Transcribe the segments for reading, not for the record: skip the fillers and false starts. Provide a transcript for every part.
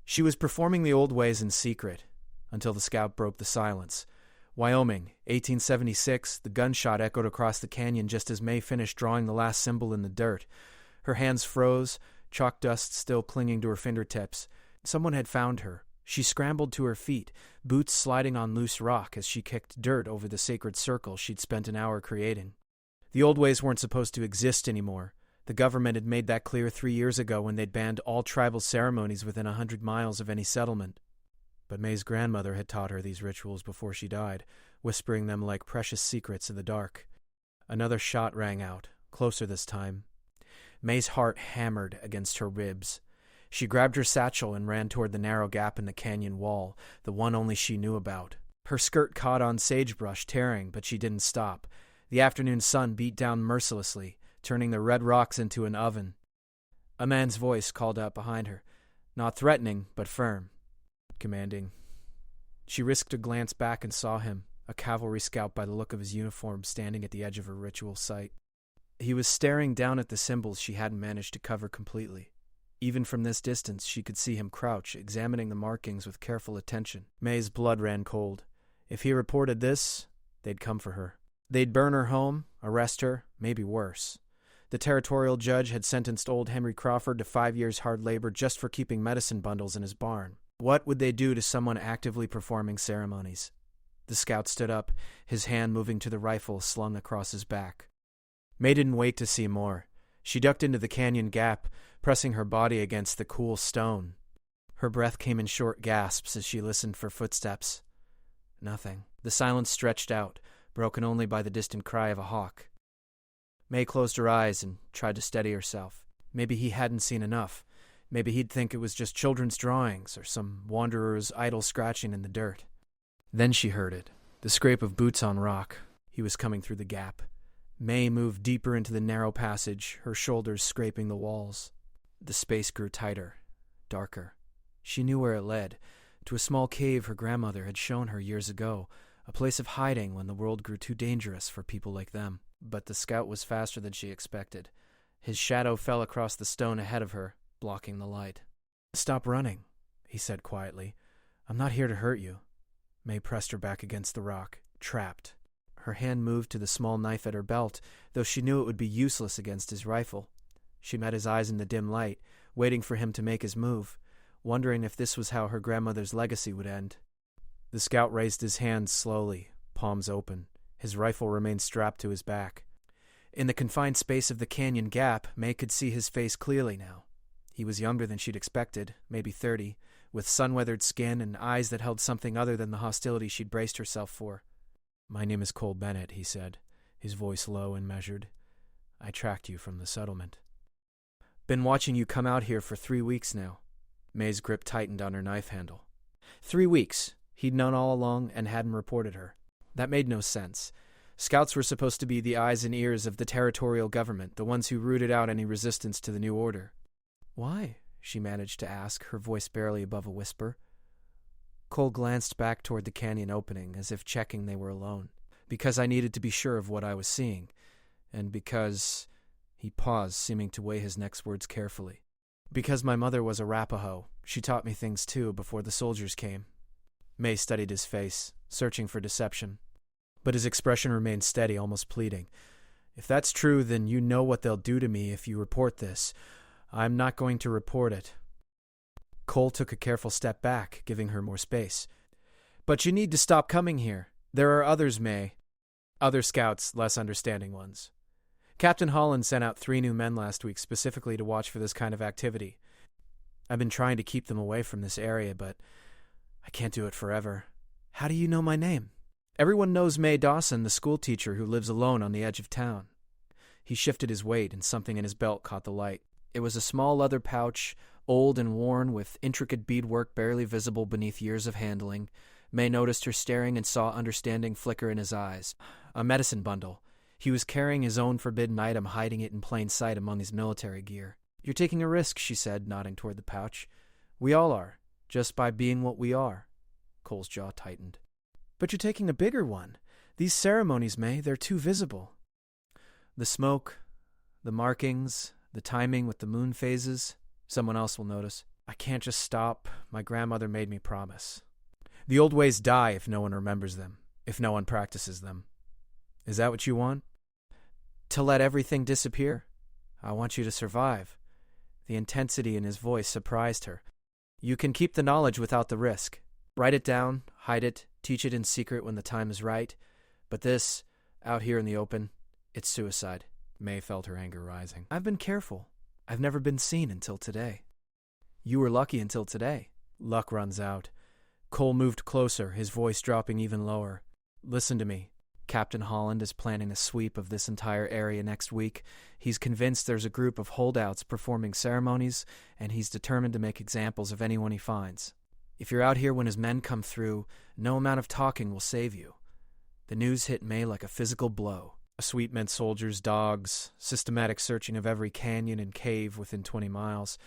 She was performing the old ways in secret, until the scout broke the silence. Wyoming, 1876, the gunshot echoed across the canyon just as May finished drawing the last symbol in the dirt. Her hands froze, chalk dust still clinging to her fingertips. Someone had found her. She scrambled to her feet, boots sliding on loose rock as she kicked dirt over the sacred circle she'd spent an hour creating. The old ways weren't supposed to exist anymore. The government had made that clear 3 years ago when they'd banned all tribal ceremonies within 100 miles of any settlement. But May's grandmother had taught her these rituals before she died, whispering them like precious secrets in the dark. Another shot rang out, closer this time. May's heart hammered against her ribs. She grabbed her satchel and ran toward the narrow gap in the canyon wall, the one only she knew about. Her skirt caught on sagebrush, tearing, but she didn't stop. The afternoon sun beat down mercilessly, turning the red rocks into an oven. A man's voice called out behind her, not threatening, but firm, commanding. She risked a glance back and saw him, a cavalry scout by the look of his uniform, standing at the edge of her ritual site. He was staring down at the symbols she hadn't managed to cover completely. Even from this distance, she could see him crouch, examining the markings with careful attention. May's blood ran cold. If he reported this, they'd come for her. They'd burn her home, arrest her, maybe worse. The territorial judge had sentenced old Henry Crawford to 5 years hard labor just for keeping medicine bundles in his barn. What would they do to someone actively performing ceremonies? The scout stood up, his hand moving to the rifle slung across his back. May didn't wait to see more. She ducked into the canyon gap, pressing her body against the cool stone. Her breath came in short gasps as she listened for footsteps. Nothing. The silence stretched out, broken only by the distant cry of a hawk. May closed her eyes and tried to steady herself. Maybe he hadn't seen enough. Maybe he'd think it was just children's drawings or some wanderer's idle scratching in the dirt. Then she heard it, the scrape of boots on rock. He was coming through the gap. May moved deeper into the narrow passage, her shoulders scraping the walls. The space grew tighter, darker. She knew where it led, to a small cave her grandmother had shown her years ago, a place of hiding when the world grew too dangerous for people like them. But the scout was faster than she expected. His shadow fell across the stone ahead of her, blocking the light. "Stop running," he said quietly. "I'm not here to hurt you." May pressed her back against the rock, trapped. Her hand moved to the small knife at her belt, though she knew it would be useless against his rifle. She met his eyes in the dim light, waiting for him to make his move, wondering if this was how her grandmother's legacy would end. The scout raised his hands slowly, palms open. His rifle remained strapped to his back. In the confined space of the canyon gap, May could see his face clearly now. He was younger than she'd expected, maybe 30, with sun-weathered skin and eyes that held something other than the hostility she'd braced herself for. "My name is Cole Bennett," he said, his voice low and measured. "I tracked you from the settlement." "Been watching you come out here for 3 weeks now." May's grip tightened on her knife handle. 3 weeks. He'd known all along and hadn't reported her. That made no sense. Scouts were supposed to be the eyes and ears of the territorial government, the ones who rooted out any resistance to the new order. "Why?" she managed to ask, her voice barely above a whisper. Cole glanced back toward the canyon opening, as if checking they were alone. "Because I needed to be sure of what I was seeing. And because—" He paused, seeming to weigh his next words carefully. "Because my mother was Arapaho. She taught me things too before the soldiers came." May studied his face, searching for deception. But his expression remained steady, almost pleading. "If that's true, then you know what they'll do to me if you report this. I'm not going to report it." Cole took a careful step back, giving her more space. "But you need to stop coming here. There are others, May." Other scouts, less understanding ones. "Captain Holland sent out 3 new men last week specifically to watch for this kind of activity. I've been trying to keep them away from this area, but I can't do it forever." "How do you know my name?" "Everyone knows May Dawson, the schoolteacher who lives alone on the edge of town." He shifted his weight, and something in his belt caught the light. It was a small leather pouch, old and worn, with intricate beadwork barely visible beneath years of handling. May noticed her staring and saw understanding flicker in his eyes. A medicine bundle. He was carrying his own forbidden item, hiding it in plain sight among his military gear. "You're taking a risk," she said, nodding toward the pouch. "We all are, just by being what we are." Cole's jaw tightened. "But you're taking a bigger one. These ceremonies, May, they're too visible." "The smoke, the markings, the timing with the moon phases. Someone else will notice." I can't just stop. My grandmother made me promise. The old ways die if no one remembers them, if no one practices them. Is that what you want? To let everything disappear? I want you to survive. The intensity in his voice surprised her. You can keep the knowledge without the risk. Write it down, hide it, teach it in secret when the time is right. But this, out here in the open, it's suicide. May felt her anger rising. I've been careful. I've never been seen until today. You were lucky until today. Luck runs out. Cole moved closer, his voice dropping even lower. Listen to me. Captain Holland is planning a sweep of this entire area next week. He's convinced there's a group of holdouts performing ceremonies, and he's determined to make examples of anyone he finds. If you're out here when his men come through, no amount of talking will save you. The news hit May like a physical blow. A sweep meant soldiers, dogs, systematic searching of every canyon and cave within 20 miles.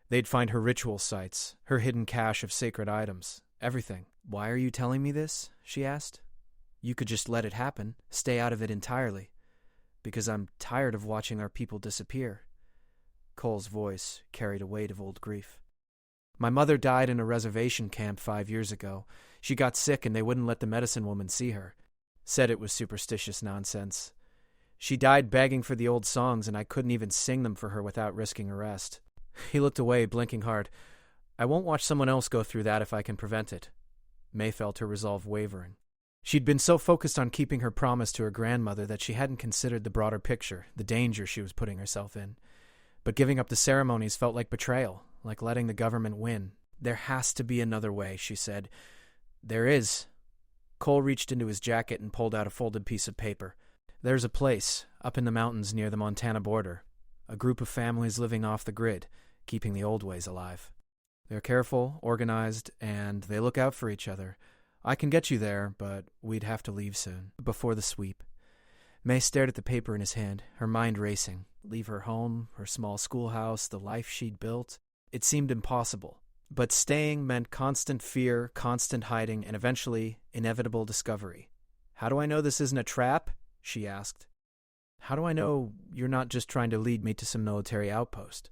They'd find her ritual sites, her hidden cache of sacred items, everything. Why are you telling me this? She asked. You could just let it happen, stay out of it entirely. Because I'm tired of watching our people disappear. Cole's voice carried a weight of old grief. My mother died in a reservation camp 5 years ago. She got sick and they wouldn't let the medicine woman see her. Said it was superstitious nonsense. She died begging for the old songs and I couldn't even sing them for her without risking arrest. He looked away, blinking hard. I won't watch someone else go through that if I can prevent it. May felt her resolve wavering. She'd been so focused on keeping her promise to her grandmother that she hadn't considered the broader picture, the danger she was putting herself in. But giving up the ceremonies felt like betrayal, like letting the government win. There has to be another way, she said. There is. Cole reached into his jacket and pulled out a folded piece of paper. There's a place, up in the mountains near the Montana border. A group of families living off the grid, keeping the old ways alive. They're careful, organized, and they look out for each other. I can get you there, but we'd have to leave soon, before the sweep. May stared at the paper in his hand, her mind racing. Leave her home, her small schoolhouse, the life she'd built. It seemed impossible. But staying meant constant fear, constant hiding, and eventually inevitable discovery. How do I know this isn't a trap? She asked. How do I know you're not just trying to lead me to some military outpost?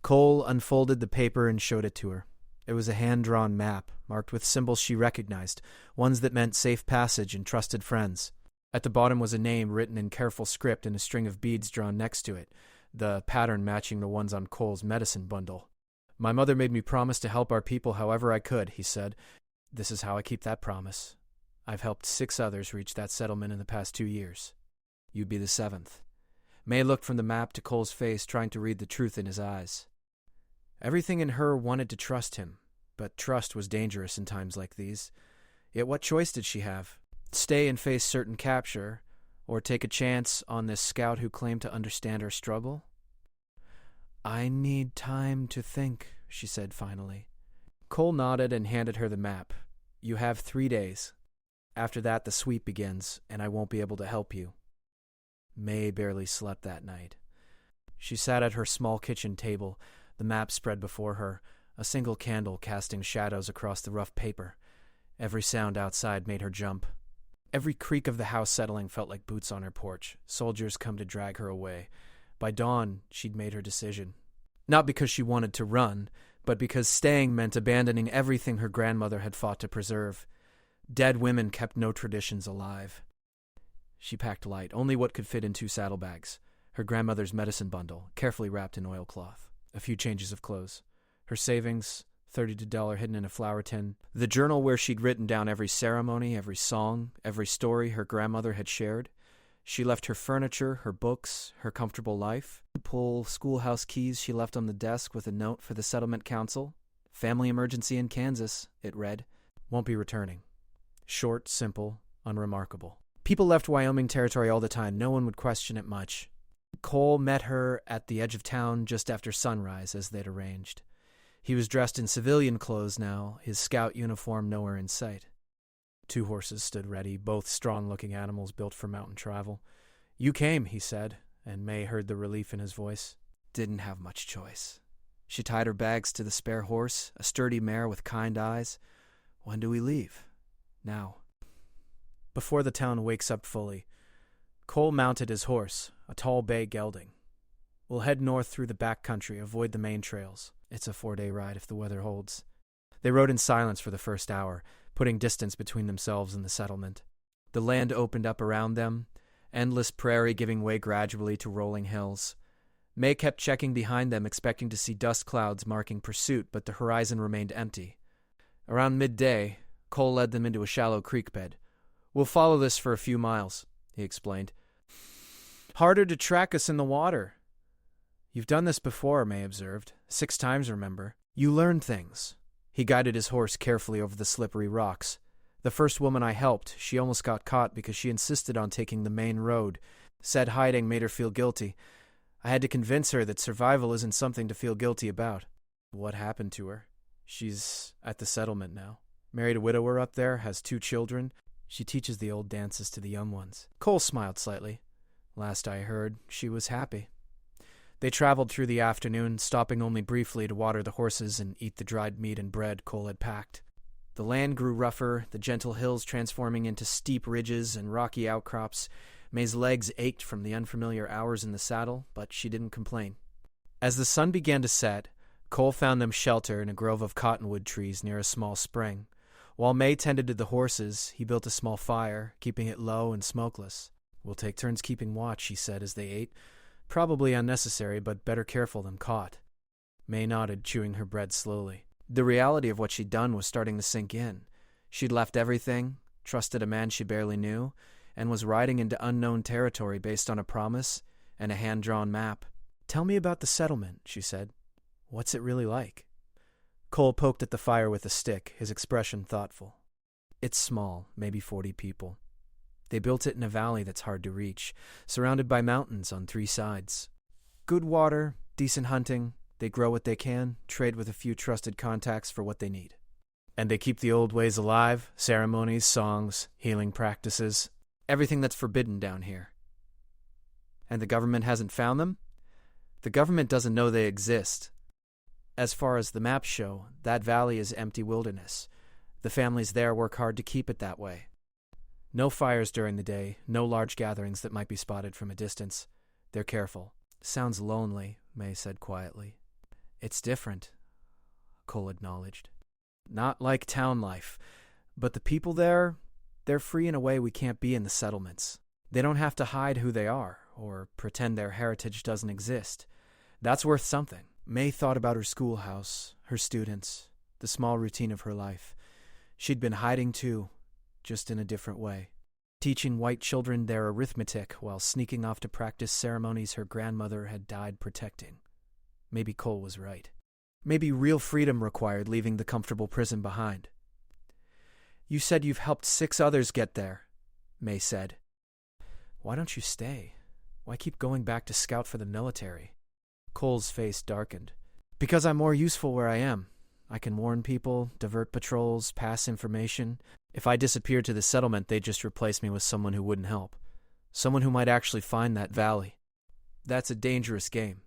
Cole unfolded the paper and showed it to her. It was a hand-drawn map, marked with symbols she recognized, ones that meant safe passage and trusted friends. At the bottom was a name written in careful script and a string of beads drawn next to it, the pattern matching the ones on Cole's medicine bundle. My mother made me promise to help our people however I could, he said. This is how I keep that promise. I've helped 6 others reach that settlement in the past 2 years. You'd be the 7th. May looked from the map to Cole's face, trying to read the truth in his eyes. Everything in her wanted to trust him, but trust was dangerous in times like these. Yet what choice did she have? Stay and face certain capture, or take a chance on this scout who claimed to understand her struggle? I need time to think, she said finally. Cole nodded and handed her the map. You have 3 days. After that, the sweep begins, and I won't be able to help you. May barely slept that night. She sat at her small kitchen table, the map spread before her, a single candle casting shadows across the rough paper. Every sound outside made her jump. Every creak of the house settling felt like boots on her porch, soldiers come to drag her away. By dawn, she'd made her decision. Not because she wanted to run, but because staying meant abandoning everything her grandmother had fought to preserve. Dead women kept no traditions alive. She packed light, only what could fit in 2 saddlebags. Her grandmother's medicine bundle, carefully wrapped in oilcloth. A few changes of clothes. Her savings, $32 hidden in a flour tin. The journal where she'd written down every ceremony, every song, every story her grandmother had shared. She left her furniture, her books, her comfortable life. Pull schoolhouse keys she left on the desk with a note for the settlement council. Family emergency in Kansas, it read. Won't be returning. Short, simple, unremarkable. People left Wyoming territory all the time. No one would question it much. Cole met her at the edge of town just after sunrise, as they'd arranged. He was dressed in civilian clothes now, his scout uniform nowhere in sight. 2 horses stood ready, both strong-looking animals built for mountain travel. You came, he said, and May heard the relief in his voice. Didn't have much choice. She tied her bags to the spare horse, a sturdy mare with kind eyes. When do we leave? Now. Before the town wakes up fully. Cole mounted his horse, a tall bay gelding. We'll head north through the back country, avoid the main trails. It's a 4-day ride if the weather holds. They rode in silence for the first hour, putting distance between themselves and the settlement. The land opened up around them, endless prairie giving way gradually to rolling hills. May kept checking behind them, expecting to see dust clouds marking pursuit, but the horizon remained empty. Around midday, Cole led them into a shallow creek bed. "We'll follow this for a few miles," he explained. "Harder to track us in the water." "You've done this before," May observed. 6 times, remember. "You learn things." He guided his horse carefully over the slippery rocks. "The first woman I helped, she almost got caught because she insisted on taking the main road. Said hiding made her feel guilty. I had to convince her that survival isn't something to feel guilty about." "What happened to her?" "She's at the settlement now. Married a widower up there, has 2 children. She teaches the old dances to the young ones." Cole smiled slightly. "Last I heard, she was happy." They traveled through the afternoon, stopping only briefly to water the horses and eat the dried meat and bread Cole had packed. The land grew rougher, the gentle hills transforming into steep ridges and rocky outcrops. May's legs ached from the unfamiliar hours in the saddle, but she didn't complain. As the sun began to set, Cole found them shelter in a grove of cottonwood trees near a small spring. While May tended to the horses, he built a small fire, keeping it low and smokeless. "We'll take turns keeping watch," he said as they ate. "Probably unnecessary, but better careful than caught." May nodded, chewing her bread slowly. The reality of what she'd done was starting to sink in. She'd left everything, trusted a man she barely knew, and was riding into unknown territory based on a promise and a hand-drawn map. "Tell me about the settlement," she said. "What's it really like?" Cole poked at the fire with a stick, his expression thoughtful. "It's small, maybe 40 people. They built it in a valley that's hard to reach, surrounded by mountains on 3 sides. Good water, decent hunting. They grow what they can, trade with a few trusted contacts for what they need. And they keep the old ways alive, ceremonies, songs, healing practices, everything that's forbidden down here." "And the government hasn't found them?" "The government doesn't know they exist. As far as the maps show, that valley is empty wilderness. The families there work hard to keep it that way. No fires during the day, no large gatherings that might be spotted from a distance. They're careful." "Sounds lonely," May said quietly. "It's different," Cole acknowledged. "Not like town life. But the people there, they're free in a way we can't be in the settlements. They don't have to hide who they are, or pretend their heritage doesn't exist. That's worth something." May thought about her schoolhouse, her students, the small routine of her life. She'd been hiding too, just in a different way. Teaching white children their arithmetic while sneaking off to practice ceremonies her grandmother had died protecting. Maybe Cole was right. Maybe real freedom required leaving the comfortable prison behind. "You said you've helped 6 others get there," May said. "Why don't you stay? Why keep going back to scout for the military?" Cole's face darkened. "Because I'm more useful where I am. I can warn people, divert patrols, pass information. If I disappeared to the settlement, they'd just replace me with someone who wouldn't help. Someone who might actually find that valley. That's a dangerous game.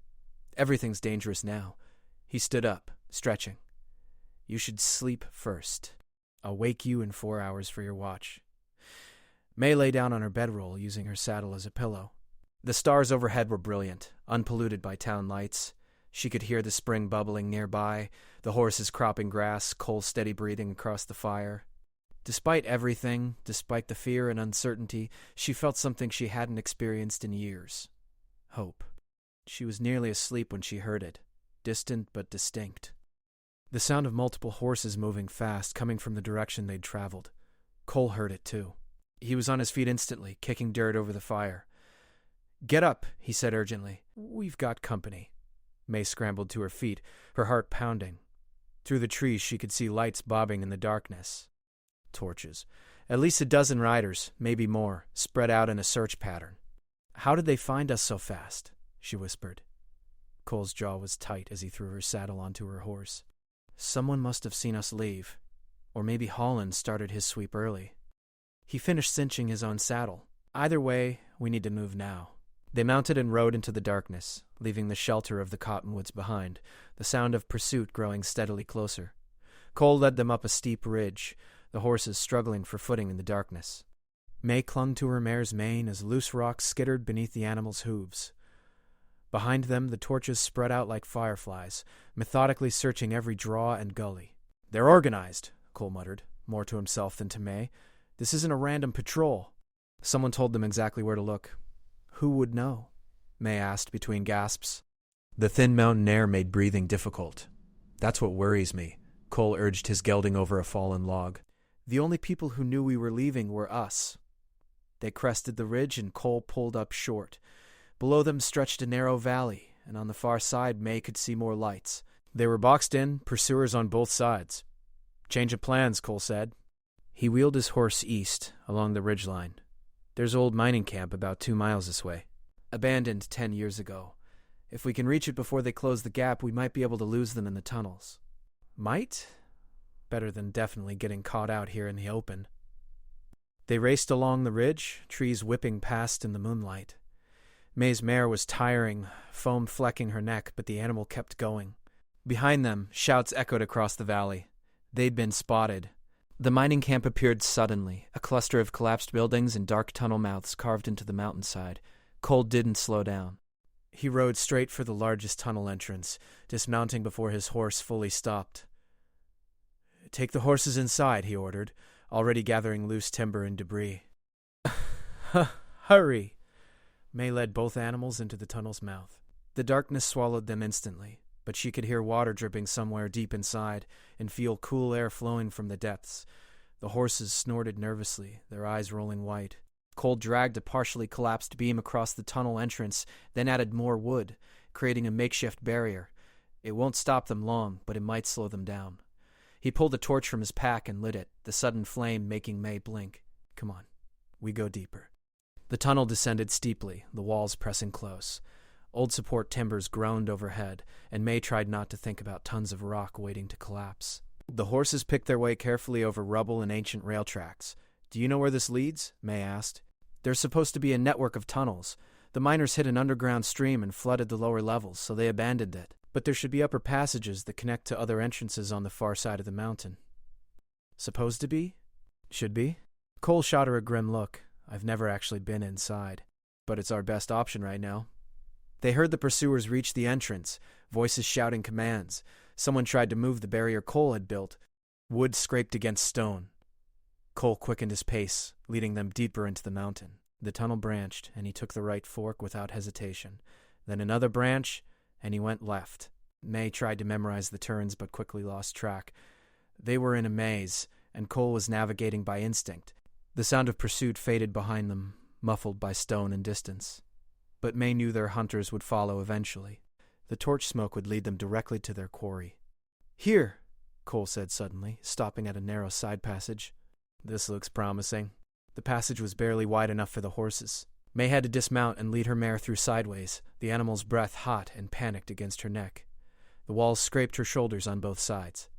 Everything's dangerous now." He stood up, stretching. "You should sleep first. I'll wake you in 4 hours for your watch." May lay down on her bedroll, using her saddle as a pillow. The stars overhead were brilliant, unpolluted by town lights. She could hear the spring bubbling nearby, the horses cropping grass, Cole's steady breathing across the fire. Despite everything, despite the fear and uncertainty, she felt something she hadn't experienced in years. Hope. She was nearly asleep when she heard it, distant but distinct. The sound of multiple horses moving fast, coming from the direction they'd traveled. Cole heard it too. He was on his feet instantly, kicking dirt over the fire. "Get up," he said urgently. "We've got company." May scrambled to her feet, her heart pounding. Through the trees she could see lights bobbing in the darkness. Torches. At least a dozen riders, maybe more, spread out in a search pattern. "How did they find us so fast?" she whispered. Cole's jaw was tight as he threw her saddle onto her horse. "Someone must have seen us leave. Or maybe Holland started his sweep early." He finished cinching his own saddle. "Either way, we need to move now." They mounted and rode into the darkness, leaving the shelter of the cottonwoods behind, the sound of pursuit growing steadily closer. Cole led them up a steep ridge, the horses struggling for footing in the darkness. May clung to her mare's mane as loose rocks skittered beneath the animal's hooves. Behind them, the torches spread out like fireflies, methodically searching every draw and gully. "They're organized," Cole muttered, more to himself than to May. "This isn't a random patrol." Someone told them exactly where to look. Who would know? May asked between gasps. The thin mountain air made breathing difficult. "That's what worries me," Cole urged his gelding over a fallen log. "The only people who knew we were leaving were us." They crested the ridge and Cole pulled up short. Below them stretched a narrow valley, and on the far side May could see more lights. They were boxed in, pursuers on both sides. "Change of plans," Cole said. He wheeled his horse east, along the ridgeline. "There's old mining camp about 2 miles this way. Abandoned 10 years ago. If we can reach it before they close the gap, we might be able to lose them in the tunnels." Might? Better than definitely getting caught out here in the open. They raced along the ridge, trees whipping past in the moonlight. May's mare was tiring, foam flecking her neck, but the animal kept going. Behind them, shouts echoed across the valley. They'd been spotted. The mining camp appeared suddenly, a cluster of collapsed buildings and dark tunnel mouths carved into the mountainside. Cole didn't slow down. He rode straight for the largest tunnel entrance, dismounting before his horse fully stopped. "Take the horses inside," he ordered, already gathering loose timber and debris. "Hurry!" May led both animals into the tunnel's mouth. The darkness swallowed them instantly, but she could hear water dripping somewhere deep inside and feel cool air flowing from the depths. The horses snorted nervously, their eyes rolling white. Cole dragged a partially collapsed beam across the tunnel entrance, then added more wood, creating a makeshift barrier. It won't stop them long, but it might slow them down. He pulled a torch from his pack and lit it, the sudden flame making May blink. "Come on, we go deeper." The tunnel descended steeply, the walls pressing close. Old support timbers groaned overhead, and May tried not to think about tons of rock waiting to collapse. The horses picked their way carefully over rubble and ancient rail tracks. "Do you know where this leads?" May asked. "There's supposed to be a network of tunnels. The miners hit an underground stream and flooded the lower levels, so they abandoned it. But there should be upper passages that connect to other entrances on the far side of the mountain." "Supposed to be? Should be?" Cole shot her a grim look. "I've never actually been inside, but it's our best option right now." They heard the pursuers reach the entrance, voices shouting commands. Someone tried to move the barrier Cole had built. Wood scraped against stone. Cole quickened his pace, leading them deeper into the mountain. The tunnel branched, and he took the right fork without hesitation. Then another branch, and he went left. May tried to memorize the turns but quickly lost track. They were in a maze, and Cole was navigating by instinct. The sound of pursuit faded behind them, muffled by stone and distance. But May knew their hunters would follow eventually. The torch smoke would lead them directly to their quarry. "Here," Cole said suddenly, stopping at a narrow side passage. "This looks promising." The passage was barely wide enough for the horses. May had to dismount and lead her mare through sideways, the animal's breath hot and panicked against her neck. The walls scraped her shoulders on both sides.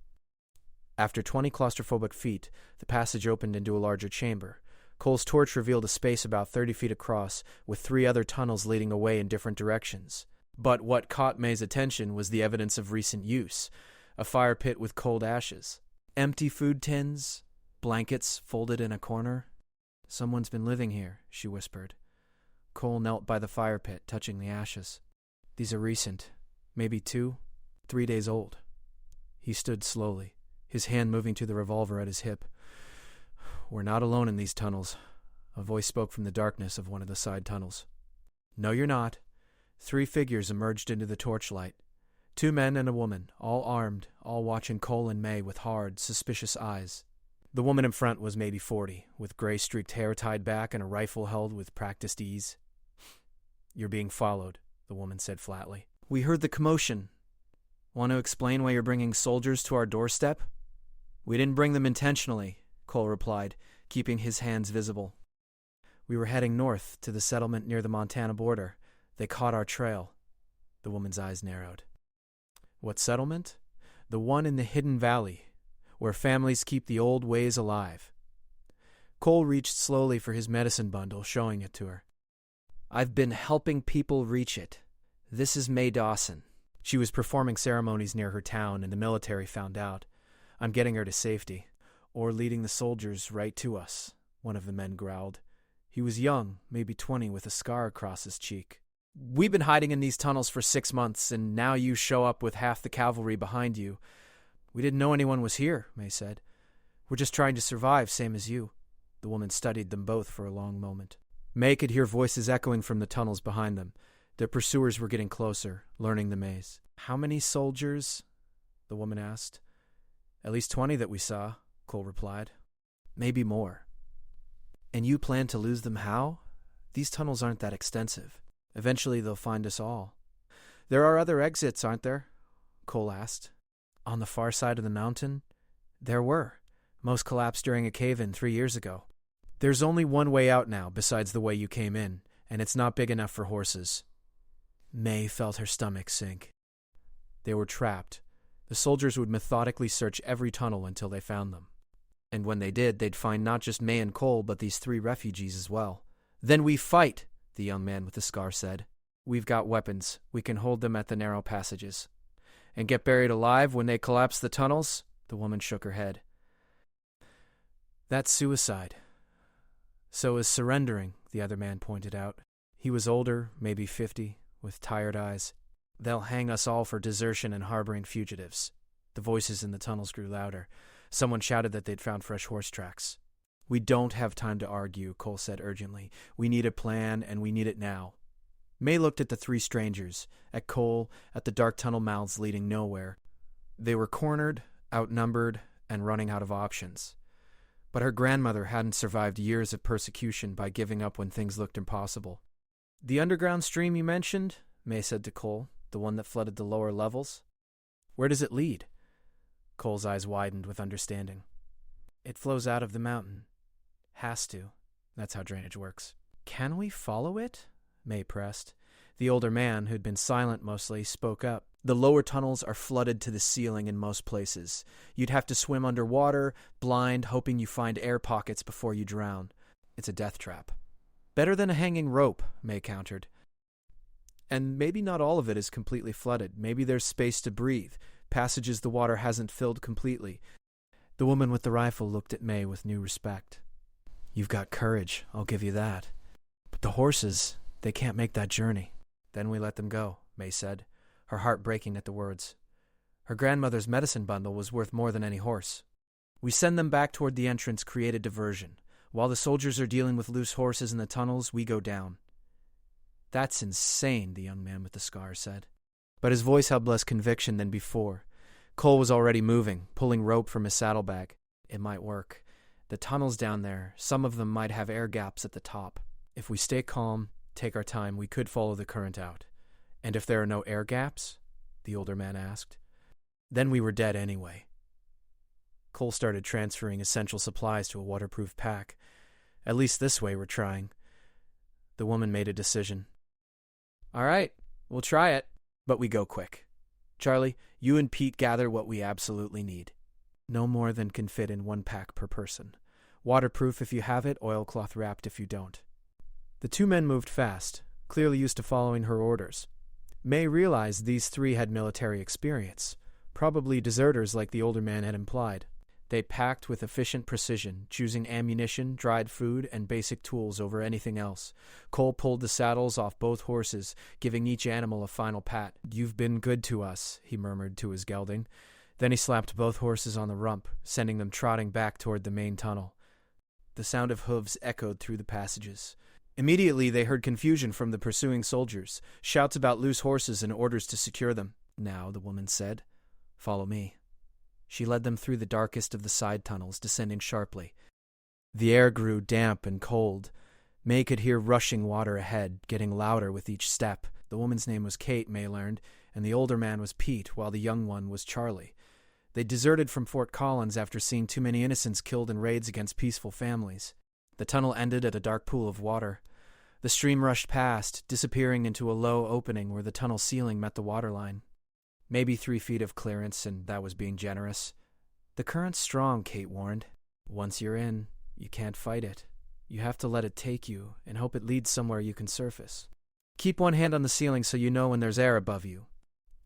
After 20 claustrophobic feet, the passage opened into a larger chamber. Cole's torch revealed a space about 30 feet across, with 3 other tunnels leading away in different directions. But what caught May's attention was the evidence of recent use: a fire pit with cold ashes, empty food tins, blankets folded in a corner. "Someone's been living here," she whispered. Cole knelt by the fire pit, touching the ashes. "These are recent, maybe 2, 3 days old." He stood slowly, his hand moving to the revolver at his hip. "We're not alone in these tunnels," a voice spoke from the darkness of one of the side tunnels. "No, you're not." 3 figures emerged into the torchlight. 2 men and a woman, all armed, all watching Cole and May with hard, suspicious eyes. The woman in front was maybe 40, with gray-streaked hair tied back and a rifle held with practiced ease. "You're being followed," the woman said flatly. "We heard the commotion. Want to explain why you're bringing soldiers to our doorstep?" "We didn't bring them intentionally," Cole replied, keeping his hands visible. "We were heading north to the settlement near the Montana border. They caught our trail." The woman's eyes narrowed. "What settlement?" "The one in the hidden valley, where families keep the old ways alive." Cole reached slowly for his medicine bundle, showing it to her. "I've been helping people reach it. This is May Dawson. She was performing ceremonies near her town, and the military found out. I'm getting her to safety, or leading the soldiers right to us," one of the men growled. He was young, maybe 20, with a scar across his cheek. We've been hiding in these tunnels for 6 months, and now you show up with half the cavalry behind you. We didn't know anyone was here, May said. We're just trying to survive, same as you. The woman studied them both for a long moment. May could hear voices echoing from the tunnels behind them. Their pursuers were getting closer, learning the maze. How many soldiers? The woman asked. At least 20 that we saw, Cole replied. Maybe more. And you plan to lose them how? These tunnels aren't that extensive. Eventually they'll find us all. There are other exits, aren't there? Cole asked. On the far side of the mountain? There were. Most collapsed during a cave-in 3 years ago. There's only one way out now besides the way you came in, and it's not big enough for horses. May felt her stomach sink. They were trapped. The soldiers would methodically search every tunnel until they found them. And when they did, they'd find not just May and Cole, but these 3 refugees as well. Then we fight, the young man with the scar said. We've got weapons. We can hold them at the narrow passages. And get buried alive when they collapse the tunnels? The woman shook her head. That's suicide. So is surrendering, the other man pointed out. He was older, maybe 50, with tired eyes. They'll hang us all for desertion and harboring fugitives. The voices in the tunnels grew louder. Someone shouted that they'd found fresh horse tracks. We don't have time to argue, Cole said urgently. We need a plan, and we need it now. May looked at the 3 strangers, at Cole, at the dark tunnel mouths leading nowhere. They were cornered, outnumbered, and running out of options. But her grandmother hadn't survived years of persecution by giving up when things looked impossible. The underground stream you mentioned, May said to Cole, the one that flooded the lower levels. Where does it lead? Cole's eyes widened with understanding. It flows out of the mountain. Has to. That's how drainage works. Can we follow it? May pressed. The older man, who'd been silent mostly, spoke up. The lower tunnels are flooded to the ceiling in most places. You'd have to swim underwater, blind, hoping you find air pockets before you drown. It's a death trap. Better than a hanging rope, May countered. And maybe not all of it is completely flooded. Maybe there's space to breathe, passages the water hasn't filled completely. The woman with the rifle looked at May with new respect. You've got courage, I'll give you that. But the horses, they can't make that journey. Then we let them go, May said, her heart breaking at the words. Her grandmother's medicine bundle was worth more than any horse. We send them back toward the entrance, create a diversion. While the soldiers are dealing with loose horses in the tunnels, we go down. That's insane, the young man with the scar said. But his voice held less conviction than before. Cole was already moving, pulling rope from his saddlebag. It might work. The tunnels down there, some of them might have air gaps at the top. If we stay calm, take our time, we could follow the current out. And if there are no air gaps? The older man asked. Then we were dead anyway. Cole started transferring essential supplies to a waterproof pack. At least this way we're trying. The woman made a decision. All right, we'll try it, but we go quick. Charlie, you and Pete gather what we absolutely need. No more than can fit in 1 pack per person. Waterproof if you have it, oilcloth wrapped if you don't. The 2 men moved fast, clearly used to following her orders. May realized these 3 had military experience, probably deserters like the older man had implied. They packed with efficient precision, choosing ammunition, dried food, and basic tools over anything else. Cole pulled the saddles off both horses, giving each animal a final pat. You've been good to us, he murmured to his gelding. Then he slapped both horses on the rump, sending them trotting back toward the main tunnel. The sound of hooves echoed through the passages. Immediately they heard confusion from the pursuing soldiers, shouts about loose horses and orders to secure them. Now, the woman said, follow me. She led them through the darkest of the side tunnels, descending sharply. The air grew damp and cold. May could hear rushing water ahead, getting louder with each step. The woman's name was Kate, May learned, and the older man was Pete, while the young one was Charlie. They deserted from Fort Collins after seeing too many innocents killed in raids against peaceful families. The tunnel ended at a dark pool of water. The stream rushed past, disappearing into a low opening where the tunnel ceiling met the waterline. Maybe 3 feet of clearance, and that was being generous. The current's strong, Kate warned. Once you're in, you can't fight it. You have to let it take you, and hope it leads somewhere you can surface. Keep 1 hand on the ceiling so you know when there's air above you.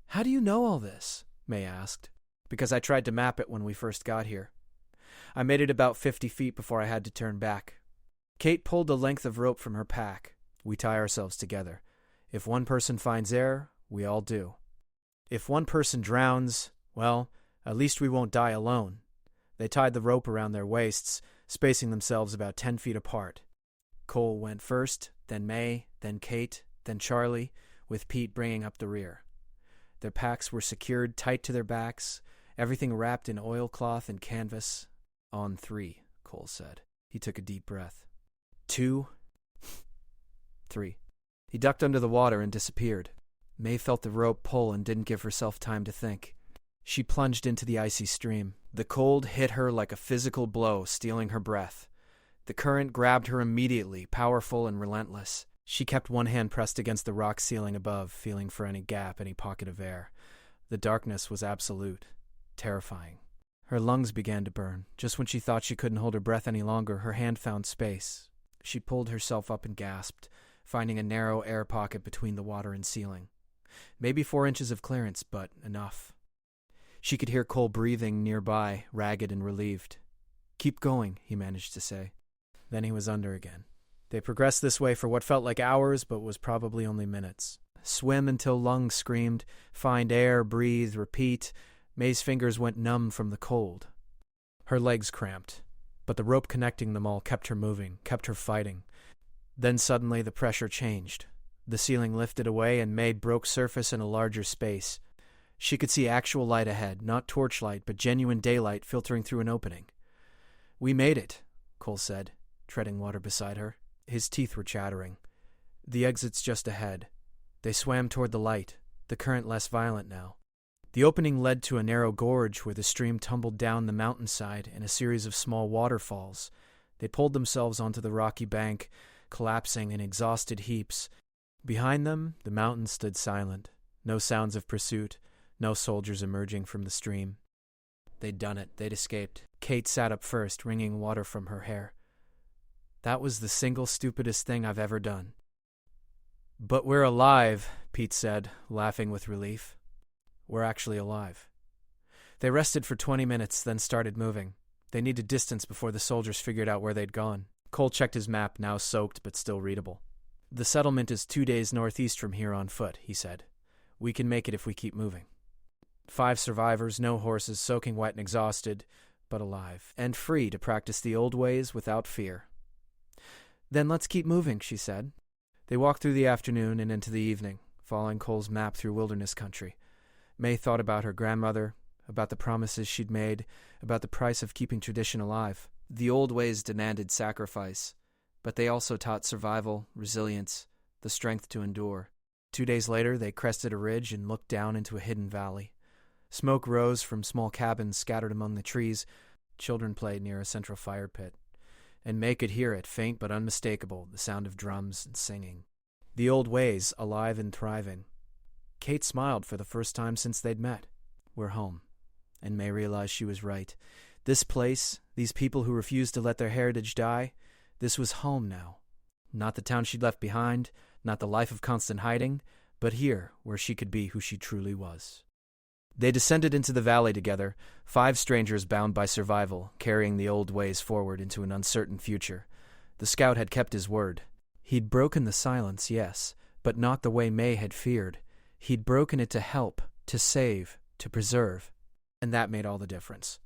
How do you know all this? May asked. Because I tried to map it when we first got here. I made it about 50 feet before I had to turn back. Kate pulled a length of rope from her pack. We tie ourselves together. If one person finds air, we all do. If one person drowns, well, at least we won't die alone. They tied the rope around their waists, spacing themselves about 10 feet apart. Cole went first, then May, then Kate, then Charlie, with Pete bringing up the rear. Their packs were secured tight to their backs, everything wrapped in oilcloth and canvas. On 3, Cole said. He took a deep breath. 2, 3. He ducked under the water and disappeared. May felt the rope pull and didn't give herself time to think. She plunged into the icy stream. The cold hit her like a physical blow, stealing her breath. The current grabbed her immediately, powerful and relentless. She kept one hand pressed against the rock ceiling above, feeling for any gap, any pocket of air. The darkness was absolute, terrifying. Her lungs began to burn. Just when she thought she couldn't hold her breath any longer, her hand found space. She pulled herself up and gasped, finding a narrow air pocket between the water and ceiling. Maybe 4 inches of clearance, but enough. She could hear Cole breathing nearby, ragged and relieved. "Keep going," he managed to say. Then he was under again. They progressed this way for what felt like hours, but was probably only minutes. Swim until lungs screamed, find air, breathe, repeat. May's fingers went numb from the cold. Her legs cramped, but the rope connecting them all kept her moving, kept her fighting. Then suddenly the pressure changed. The ceiling lifted away and May broke surface in a larger space. She could see actual light ahead, not torchlight, but genuine daylight filtering through an opening. "We made it," Cole said, treading water beside her. His teeth were chattering. "The exit's just ahead." They swam toward the light, the current less violent now. The opening led to a narrow gorge where the stream tumbled down the mountainside in a series of small waterfalls. They pulled themselves onto the rocky bank, collapsing in exhausted heaps. Behind them, the mountains stood silent. No sounds of pursuit, no soldiers emerging from the stream. They'd done it. They'd escaped. Kate sat up first, wringing water from her hair. "That was the single stupidest thing I've ever done." "But we're alive," Pete said, laughing with relief. "We're actually alive." They rested for 20 minutes, then started moving. They needed distance before the soldiers figured out where they'd gone. Cole checked his map, now soaked but still readable. "The settlement is 2 days northeast from here on foot," he said. "We can make it if we keep moving." 5 survivors, no horses, soaking wet and exhausted, but alive, and free to practice the old ways without fear. "Then let's keep moving," she said. They walked through the afternoon and into the evening, following Cole's map through wilderness country. May thought about her grandmother, about the promises she'd made, about the price of keeping tradition alive. The old ways demanded sacrifice, but they also taught survival, resilience, the strength to endure. 2 days later, they crested a ridge and looked down into a hidden valley. Smoke rose from small cabins scattered among the trees. Children played near a central fire pit. And May could hear it, faint but unmistakable, the sound of drums and singing. The old ways, alive and thriving. Kate smiled for the first time since they'd met. "We're home." And May realized she was right. This place, these people who refused to let their heritage die, this was home now. Not the town she'd left behind, not the life of constant hiding, but here, where she could be who she truly was. They descended into the valley together, 5 strangers bound by survival, carrying the old ways forward into an uncertain future. The scout had kept his word. He'd broken the silence, yes, but not the way May had feared. He'd broken it to help, to save, to preserve, and that made all the difference.